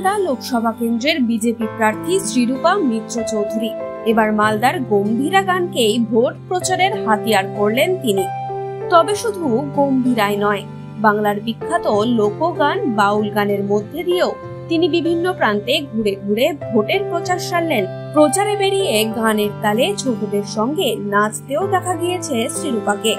মালদা লোকসভা কেন্দ্রের বিজেপি প্রার্থী শ্রীরূপা মিত্র চৌধুরী এবার মালদার গম্ভীরা গানকেই ভোট প্রচারের হাতিয়ার করলেন তিনি। তবে শুধু গম্ভীরাই নয়, বাংলার বিখ্যাত লোকগান বাউল গানের মধ্যে দিয়েও তিনি বিভিন্ন প্রান্তে ঘুরে ঘুরে ভোটের প্রচার সারলেন। প্রচারে বেরিয়ে গানের তালে ছোটদের সঙ্গে নাচতেও দেখা গিয়েছে শ্রীরূপাকে।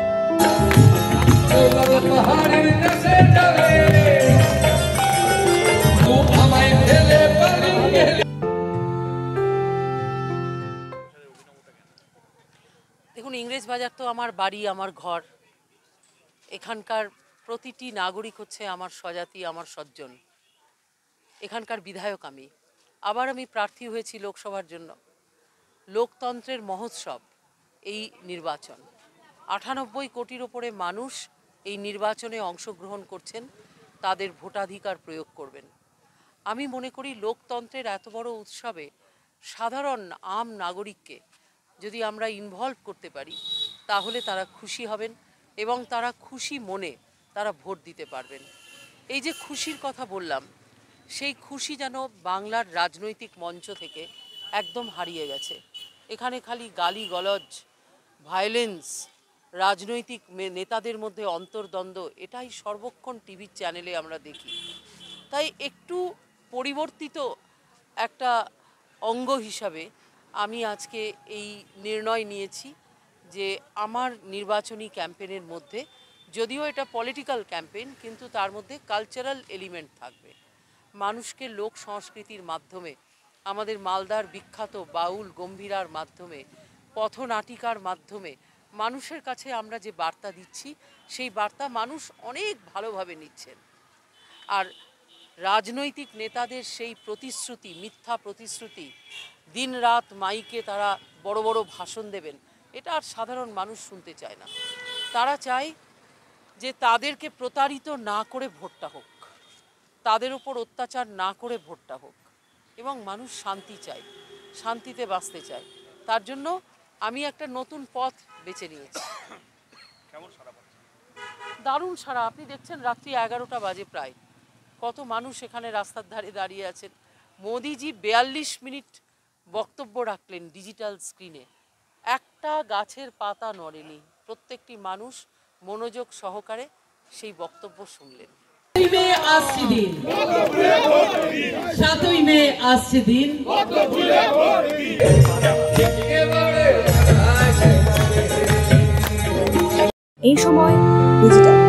দেখুন, ইংরেজ বাজার তো আমার বাড়ি, আমার ঘর। এখানকার প্রতিটি নাগরিক হচ্ছে আমার স্বজাতি, আমার স্বজন। এখানকার বিধায়ক আমি। আবার আমি প্রার্থী হয়েছি লোকসভার জন্য। লোকতন্ত্রের মহোৎসব এই নির্বাচন। 98 কোটির ওপরে মানুষ এই নির্বাচনে অংশগ্রহণ করছেন, তাদের ভোটাধিকার প্রয়োগ করবেন। আমি মনে করি লোকতন্ত্রের এত বড় উৎসবে সাধারণ আম নাগরিককে যদি আমরা ইনভলভ করতে পারি, তাহলে তারা খুশি হবেন এবং তারা খুশি মনে তারা ভোট দিতে পারবেন। এই যে খুশির কথা বললাম, সেই খুশি যেন বাংলার রাজনৈতিক মঞ্চ থেকে একদম হারিয়ে গেছে। এখানে খালি গালি গলজ, ভায়োলেন্স, রাজনৈতিক নেতাদের মধ্যে অন্তর্দ্বন্দ্ব, এটাই সর্বক্ষণ টিভির চ্যানেলে আমরা দেখি। তাই একটু পরিবর্তিত একটা অঙ্গ হিসাবে আমি আজকে এই নির্ণয় নিয়েছি যে আমার নির্বাচনী ক্যাম্পেইনের মধ্যে, যদিও এটা পলিটিক্যাল ক্যাম্পেইন, কিন্তু তার মধ্যে কালচারাল এলিমেন্ট থাকবে। মানুষকে লোক সংস্কৃতির মাধ্যমে, আমাদের মালদার বিখ্যাত বাউল গম্ভীরার মাধ্যমে, পথনাটিকার মাধ্যমে মানুষের কাছে আমরা যে বার্তা দিচ্ছি, সেই বার্তা মানুষ অনেক ভালোভাবে নিচ্ছেন। আর রাজনৈতিক নেতাদের সেই প্রতিশ্রুতি, মিথ্যা প্রতিশ্রুতি, দিন রাত মাইকে তারা বড় বড় ভাষণ দেবেন, এটা আর সাধারণ মানুষ শুনতে চায় না। তারা চায় যে তাদেরকে প্রতারিত না করে ভোটটা হোক, তাদের উপর অত্যাচার না করে ভোটটা হোক, এবং মানুষ শান্তি চায়, শান্তিতে বাঁচতে চায়। তার জন্য আমি একটা নতুন পথ বেছে নিয়েছি। দারুণ সারা। আপনি দেখছেন রাত্রি 11টা বাজে প্রায়, কত মানুষ এখানে রাস্তার ধারে দাঁড়িয়ে আছেন। মোদিজি 42 মিনিট বক্তব্য রাখলেন ডিজিটাল স্ক্রিনে, একটা গাছের পাতা নড়েনি। প্রত্যেকটি মানুষ মনোযোগ সহকারে সেই বক্তব্য শুনলেন। 7ই মে আসছে দিন, এই সময় ডিজিটাল